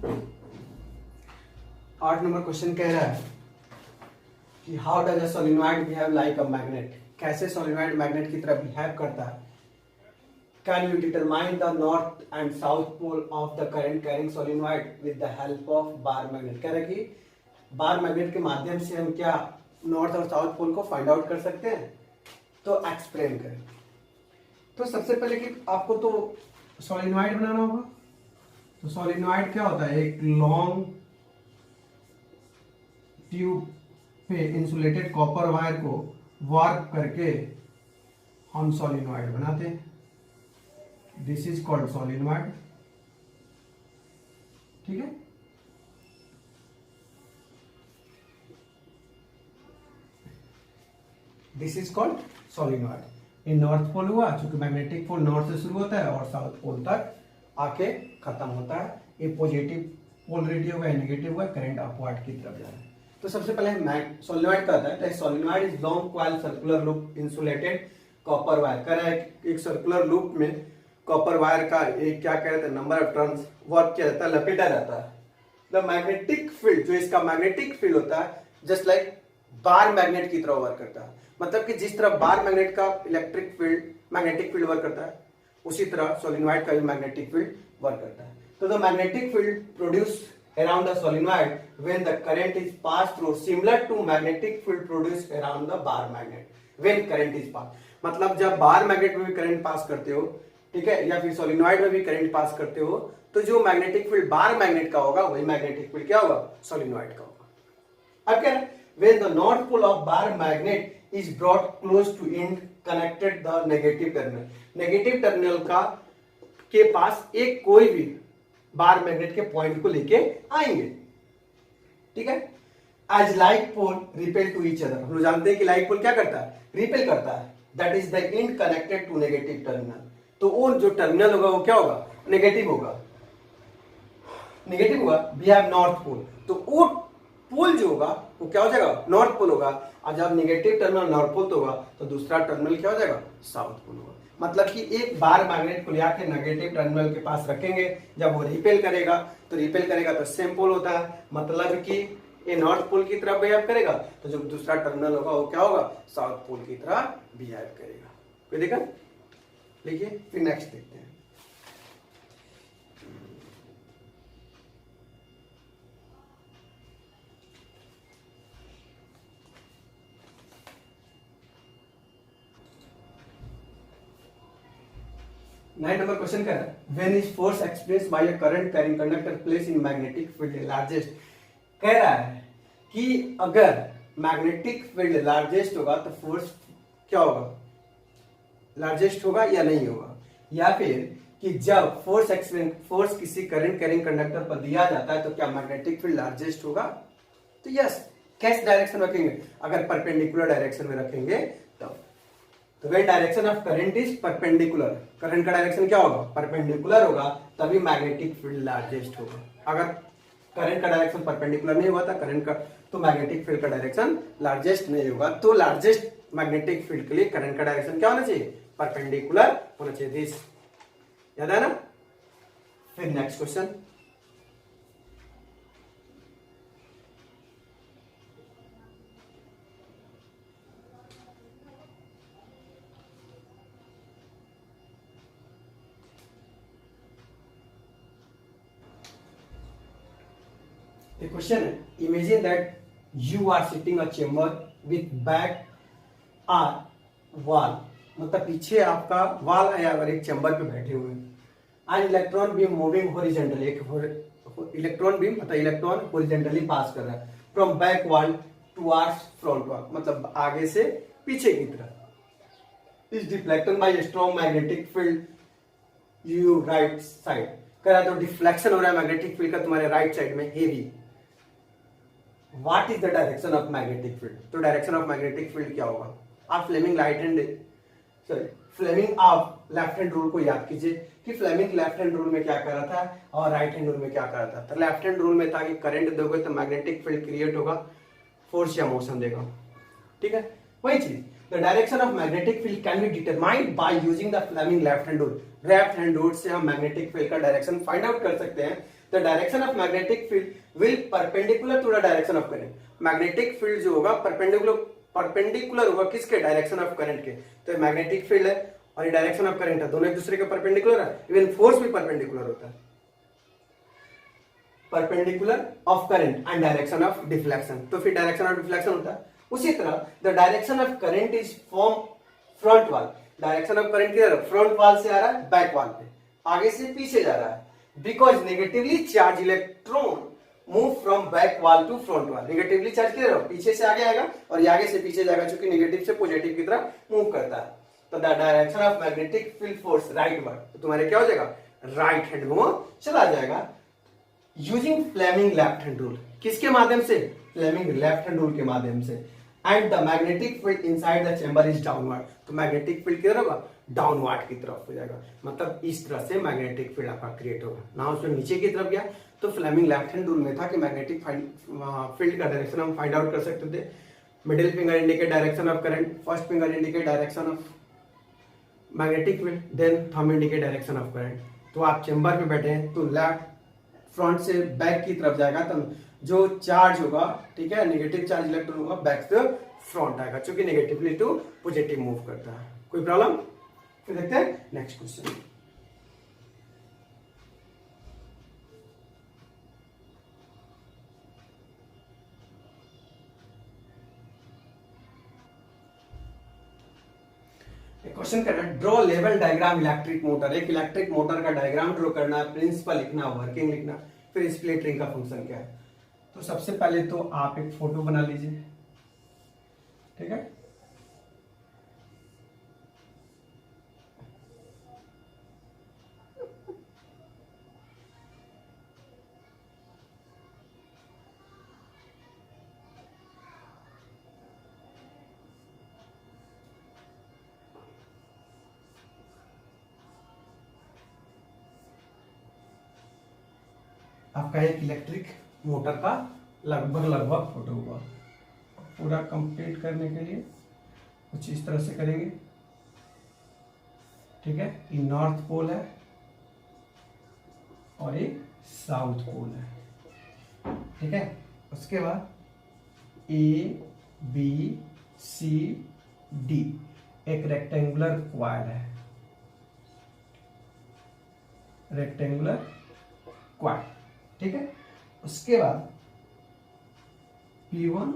8 number question कह रहा है कि how does a solenoid behave like a magnet. कैसे सोलिनॉइड मैग्नेट की तरह बिहेव करता है। Can you determine the north and south pole of the current carrying solenoid with the help of bar magnet. कह रहा है कि बार मैग्नेट के माध्यम से हम क्या नॉर्थ और साउथ पोल को फाइंड आउट कर सकते हैं। तो एक्सप्लेन करें। तो सबसे पहले कि आपको तो सोलिनॉइड बनाना होगा। तो सोलिनॉइड क्या होता है, एक लॉन्ग ट्यूब पे इंसुलेटेड कॉपर वायर को वार्प करके हम सोलिनॉइड बनाते हैं। This is called solenoid. ठीक है। This is called solenoid. ये नॉर्थ पोल हुआ, चूंकि मैग्नेटिक पोल नॉर्थ से शुरू होता है और साउथ पोल तक आके खत्म होता है। ये पॉजिटिव पोलरिटी होगा, नेगेटिव होगा, करंट अपवर्ड की तरफ जा रहा है। तो सबसे पहले सोलिनॉइड का होता है। Solenoid is long coil circular loop insulated copper wire. कह रहा है एक सर्कुलर लूप में कॉपर वायर का एक क्या कहते हैं नंबर ऑफ टर्न्स वर्क किया जाता है, लपेटा जाता है। द मैग्नेटिक फील्ड, जो इसका मैग्नेटिक फील्ड होता है, जस्ट लाइक बार मैग्नेट की तरह वर्क करता है। मतलब कि जिस तरह बार मैग्नेट का electric field magnetic field work करता है, उसी तरह सोलिनॉइड का भी मैग्नेटिक फील्ड वर्क करता है। तो the magnetic field produce around the solenoid when the current is passed through, similar to magnetic field produced around the bar magnet when current is passed। मतलब जब बार मैग्नेट में भी current pass करते हो, ठीक है, या फिर सोलिनॉइड में भी करंट पास करते हो, तो जो मैग्नेटिक फील्ड बार मैग्नेट का होगा वही मैग्नेटिक फील्ड क्या होगा, सोलिनॉइड का होगा। अब क्या है, when the north pole of bar magnet is brought close to end connected the negative terminal, negative terminal का के पास एक कोई भी बार मैग्नेट के पॉइंट को लेके आएंगे। ठीक है। As like pole repel to each other, हम लोग जानते हैं कि लाइक पोल क्या करता है, रिपेल करता है। That is the end connected to negative terminal. तो वो जो टर्मिनल होगा वो क्या होगा, नेगेटिव होगा। नेगेटिव होगा। वी हैव नॉर्थ पोल, तो वो पोल जो होगा वो क्या हो जाएगा, नॉर्थ पोल होगा। और जब नेगेटिव टर्मिनल नॉर्थ पोल होगा तो दूसरा टर्मिनल क्या हो जाएगा, साउथ पोल होगा। मतलब कि एक बार मैग्नेट को लेकर नेगेटिव टर्मिनल के पास रखेंगे, जब वो रिपेल करेगा तो सेम पोल होता है। मतलब कि ये नॉर्थ पोल की तरफ बिहेव करेगा, तो जो दूसरा टर्मिनल होगा वो क्या होगा, साउथ पोल की तरह बिहेव करेगा। कोई दिक्कत? लिखिए, फिर नेक्स्ट देखते हैं। नाइन नंबर क्वेश्चन का है, when is force experience by a current carrying conductor place in magnetic field largest. कह रहा है कि अगर मैग्नेटिक फील्ड लार्जेस्ट होगा तो फोर्स क्या होगा, लार्जेस्ट होगा या नहीं होगा। या फिर कि जब फोर्स किसी करंट कैरिंग कंडक्टर पर दिया जाता है तो क्या मैग्नेटिक फील्ड लार्जेस्ट होगा। तो यस, कैसे डायरेक्शन रखेंगे, अगर परपेंडिकुलर डायरेक्शन में रखेंगे तब। तो when direction of current is perpendicular, current का डायरेक्शन क्या होगा, परपेंडिकुलर होगा, तभी मैग्नेटिक फील्ड लार्जेस्ट होगा। अगर करंट का डायरेक्शन परपेंडिकुलर नहीं हुआ था करंट का, तो मैग्नेटिक फील्ड का डायरेक्शन लार्जेस्ट नहीं होगा। तो लार्जेस्ट मैग्नेटिक फील्ड के लिए करंट का डायरेक्शन क्या होना चाहिए, परपेंडिकुलर होना चाहिए। दिस याद है ना। फिर नेक्स्ट क्वेश्चन, क्वेश्चन है, imagine that you are sitting a chamber with back our wall. मतलब पीछे आपका वॉल है, अगर एक चेंबर पे बैठे हुए हैं। And electron beam moving horizontally, एक इलेक्ट्रॉन बीम मतलब इलेक्ट्रॉन हॉरिजॉन्टली पास कर रहा है from back wall towards front wall, मतलब आगे से पीछे की तरफ। Is deflected by strong magnetic field you right side. कह रहा है तो डिफ्लेक्शन हो रहा है मैग्नेटिक फील्ड का तुम्हारे राइट साइड में heavy. What is the direction of magnetic field? तो डायरेक्शन ऑफ मैग्नेटिक फील्ड क्या होगा। आप फ्लेमिंग फ्लेमिंग आप लेफ्ट हैंड रूल को याद कीजिए कि फ्लेमिंग लेफ्ट हैंड रूल में क्या कर रहा था और राइट हैंड रूल में क्या कर रहा था। तो लेफ्ट हैंड रूल में था कि करंट दोगे तो मैग्नेटिक फील्ड क्रिएट होगा, फोर्स या मोशन देगा। ठीक है, वही चीज। The direction of magnetic field can be determined by using the Fleming left hand rule. Left hand rule से हम मैग्नेटिक फील्ड का डायरेक्शन फाइंड आउट कर सकते हैं। The direction of magnetic field will perpendicular to the direction of current. Magnetic field जो होगा perpendicular होगा किसके, डायरेक्शन ऑफ करंट के। तो मैग्नेटिक फील्ड है और ये डायरेक्शन ऑफ करंट है, दोनों एक दूसरे के परपेंडिकुलर है। इवन फोर्स भी परपेंडिकुलर होता है, perpendicular of current and direction of deflection. तो फिर डायरेक्शन ऑफ डिफ्लेक्शन होता है। उसी तरह the direction of current is from front wall. Direction of current किधर, फ्रंट वॉल से आ रहा है बैक वॉल पे, आगे से पीछे जा रहा है। Because negatively charge electron move from back wall to front wall. Negatively charge किधर, पीछे से आगे आएगा और ये आगे से पीछे जाएगा, क्योंकि नेगेटिव से पॉजिटिव की तरफ मूव करता है। तो the direction of magnetic field force right word, तो तुम्हारे क्या हो जाएगा, राइट हैंड में वो चला जाएगा। Using Fleming left hand rule, किसके माध्यम से, फ्लेमिंग लेफ्ट हैंड रूल के माध्यम से। And the magnetic field inside the chamber is downward. तो मैग्नेटिक फील्ड किधर होगा, डाउनवर्ड की तरफ हो जाएगा। मतलब इस तरह से मैग्नेटिक फील्ड आपका क्रिएट होगा ना। उसमें नीचे की तरफ गया तो फ्लेमिंग लेफ्ट हैंड रूल में था कि मैग्नेटिक फील्ड का डायरेक्शन हम फाइंड आउट कर सकते थे। Middle finger indicate direction of current, first finger indicate direction of magnetic field, then thumb indicate direction of current. तो आप चेंबर में बैठे हैं तो लेफ्ट फ्रंट से बैक की तरफ जाएगा, तो जो चार्ज होगा, ठीक है, नेगेटिव चार्ज इलेक्ट्रॉन होगा बैक से फ्रंट आएगा, क्योंकि नेगेटिवली टू पॉजिटिव मूव करता है। कोई प्रॉब्लम? फिर देखते हैं नेक्स्ट क्वेश्चन। क्वेश्चन कर रहा है, draw level diagram electric motor. एक इलेक्ट्रिक मोटर का डायग्राम ड्रॉ करना है, प्रिंसिपल लिखना, वर्किंग लिखना, फिर स्प्लिट रिंग का फंक्शन क्या है। तो सबसे पहले तो आप एक फोटो बना लीजिए, ठीक है। आपका एक इलेक्ट्रिक मोटर का लगभग फोटो हुआ। पूरा कंप्लीट करने के लिए कुछ इस तरह से करेंगे, ठीक है। ये नॉर्थ पोल है और ये साउथ पोल है, ठीक है। उसके बाद ए बी सी डी एक रेक्टेंगुलर क्वाड है, रेक्टेंगुलर क्वाड, ठीक है। उसके बाद P1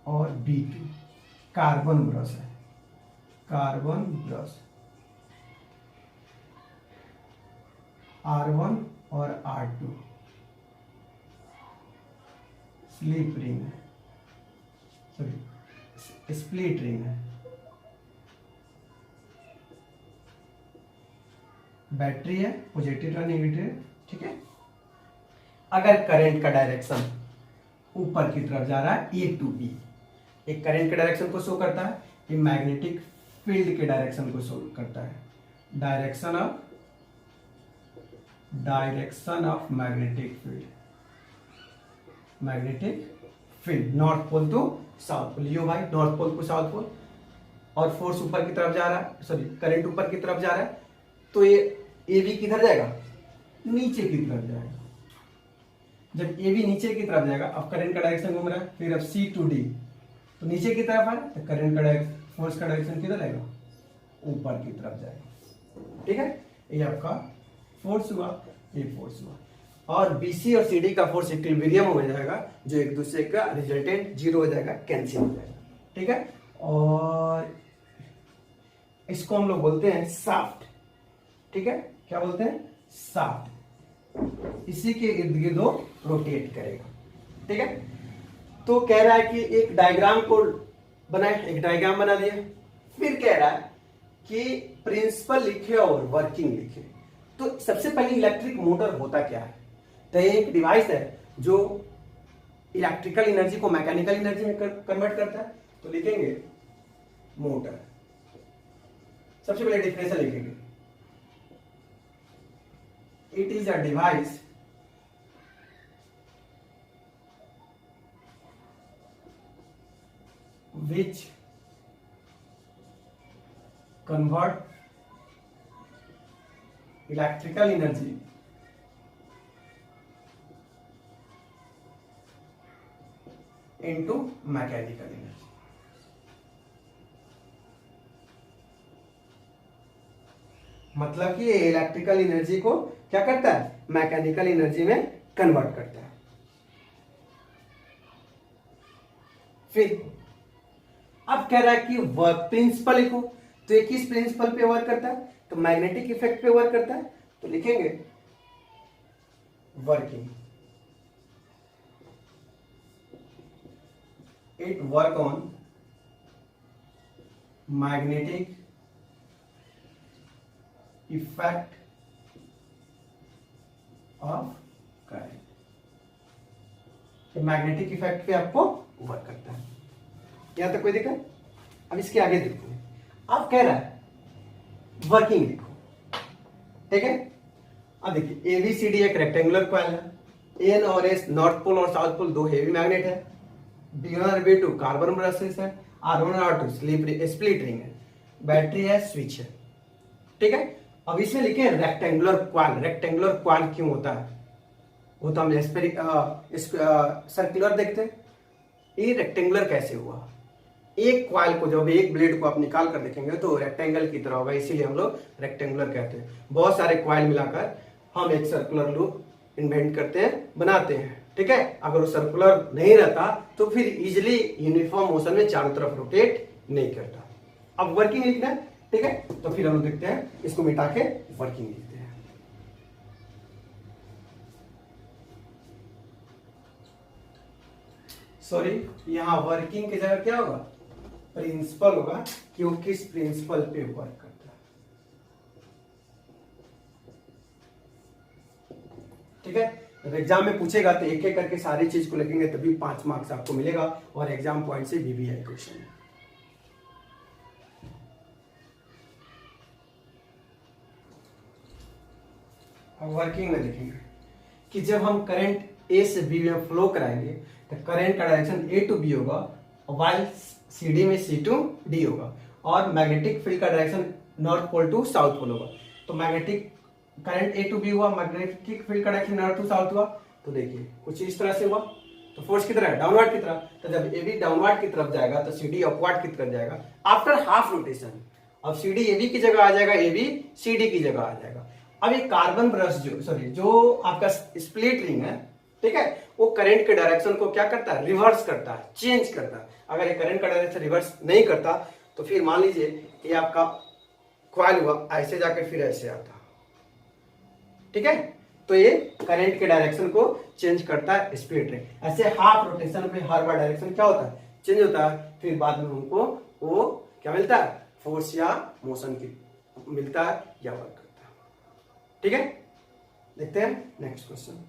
और B2 कार्बन ब्रश है, कार्बन ब्रश, R1 और R2 स्लीप रिंग है, सॉरी स्प्लिट रिंग है, बैटरी है, पॉजिटिव और नेगेटिव, ठीक है। अगर करंट का डायरेक्शन ऊपर की तरफ जा रहा है ए टू बी, एक करंट के डायरेक्शन को शो करता है, ये मैग्नेटिक फील्ड के डायरेक्शन को शो करता है। Direction of magnetic field, magnetic field north pole to south pole, yo भाई north pole to south pole. और फोर्स ऊपर की तरफ जा रहा है, सॉरी करंट ऊपर की तरफ जा रहा है, तो ये ए बी किधर जाएगा, नीचे की तरफ जाएगा। जब ए बी नीचे की तरफ जाएगा, अब करंट का डायरेक्शन घूम रहा है, फिर अब सी टू डी तो नीचे की तरफ है, तो करंट का फोर्स का डायरेक्शन किधर आएगा, ऊपर की तरफ जाएगा, ठीक है। ये आपका फोर्स हुआ, ये फोर्स हुआ। और बीसी और सीडी का फोर्स इक्विलिब्रियम हो जाएगा, जो एक दूसरे का रिजल्टेंट जीरो हो जाएगा, कैंसिल हो जाएगा, ठीक है। और इसको हम लोग बोलते हैं शाफ्ट, ठीक है। क्या बोलते हैं, शाफ्ट। इसी के इर्द गिर्द वो रोटेट करेगा, ठीक है। तो कह रहा है कि एक डायग्राम को बनाए, एक डायग्राम बना दिया, फिर कह रहा है कि प्रिंसिपल लिखे और वर्किंग लिखे। तो सबसे पहले इलेक्ट्रिक मोटर होता क्या है, तो ये एक डिवाइस है जो इलेक्ट्रिकल एनर्जी को मैकेनिकल एनर्जी में कन्वर्ट करता है। तो लिखेंगे मोटर, सबसे पहले डिफिनेशन लिखेंगे, it is a device which convert electrical energy into mechanical energy. मतलब कि ये इलेक्ट्रिकल एनर्जी को क्या करता है, मैकेनिकल एनर्जी में कन्वर्ट करता है। फिर अब कह रहा है कि वर्क प्रिंसिपल लिखो, तो ये किस प्रिंसिपल पे वर्क करता है, तो मैग्नेटिक इफेक्ट पे वर्क करता है। तो लिखेंगे working, it work on magnetic effect of current. Magnetic effect पे आपको वर्क करता है। यहां तक कोई दिक्कत? अब इसके आगे देखो, अब कह रहा है वर्किंग लिखो, ठीक है। अब देखिए एबीसीडी एक रेक्टेंगुलर कॉइल है, एन और एस नॉर्थ पोल और साउथ पोल दो हेवी मैग्नेट है, B1 और B2 कार्बन ब्रशेस है, R1 और R2 स्प्लिट रिंग है, बैटरी है, स्विच है, ठीक है। अब इसमें लिखे रेक्टेंगुलर कॉइल। रेक्टेंगुलर कॉइल क्यों होता है, वो तो हम सर्कुलर देखते हैं, ये रेक्टेंगुलर कैसे हुआ। एक कॉइल को जब एक ब्लेड को आप निकाल कर देखेंगे तो रेक्टेंगल की तरह होगा, इसीलिए हम लोग रेक्टेंगुलर कहते हैं। बहुत सारे कॉइल मिलाकर हम एक सर्कुलर लूप इन्वेंट करते हैं, बनाते हैं, ठीक है। अगर वो सर्कुलर नहीं रहता तो फिर इजिली यूनिफॉर्म मोशन में चारों तरफ रोटेट नहीं करता। अब वर्किंग लिखना है, ठीक है। तो फिर हम लोग देखते हैं, इसको मिटा के वर्किंग लिखते हैं। सॉरी, यहां वर्किंग की जगह क्या होगा, प्रिंसिपल होगा, कि वो किस प्रिंसिपल पे वर्क करता है, ठीक है। एग्जाम में पूछेगा तो एक एक करके सारी चीज को लिखेंगे, तभी 5 मार्क्स आपको मिलेगा, और एग्जाम पॉइंट से VVI क्वेश्चन है। अब वर्किंग में लिखेंगे कि जब हम करंट A से B में फ्लो कराएंगे तो करंट का डायरेक्शन A टू B होगा, वाइल CD में C टू D होगा, और मैग्नेटिक फील्ड का direction north pole to south pole होगा। तो magnetic current A to B हुआ, मैग्नेटिक फील्ड का डायरेक्शन नॉर्थ टू साउथ हुआ। तो देखिए कुछ इस तरह से हुआ, तो फोर्स की तरह डाउनवर्ड की तरफ, तो जब AB डाउनवर्ड की तरफ जाएगा तो CD अपवर्ड की तरफ जाएगा आफ्टर हाफ रोटेशन। अब CD AB की जगह आ जाएगा, AB CD की जगह आ जाएगा। अब ये कार्बन ब्रश जो आपका स्प्लिट रिंग है, ठीक है, वो करंट के डायरेक्शन को क्या करता है, रिवर्स करता है, चेंज करता है। अगर ये करंट का डायरेक्शन रिवर्स नहीं करता तो फिर मान लीजिए ये आपका कॉइल हुआ, ऐसे जाकर फिर ऐसे आता, ठीक है। तो ये करंट के डायरेक्शन को चेंज करता है स्प्लिट रिंग। ऐसे हाफ रोटेशन पे हर बार डायरेक्शन क्या होता है, चेंज होता है। फिर बाद में हमको वो क्या मिलता है, फोर्स या मोशन की मिलता है या वर्क करता है, ठीक है। देखते हैं नेक्स्ट क्वेश्चन।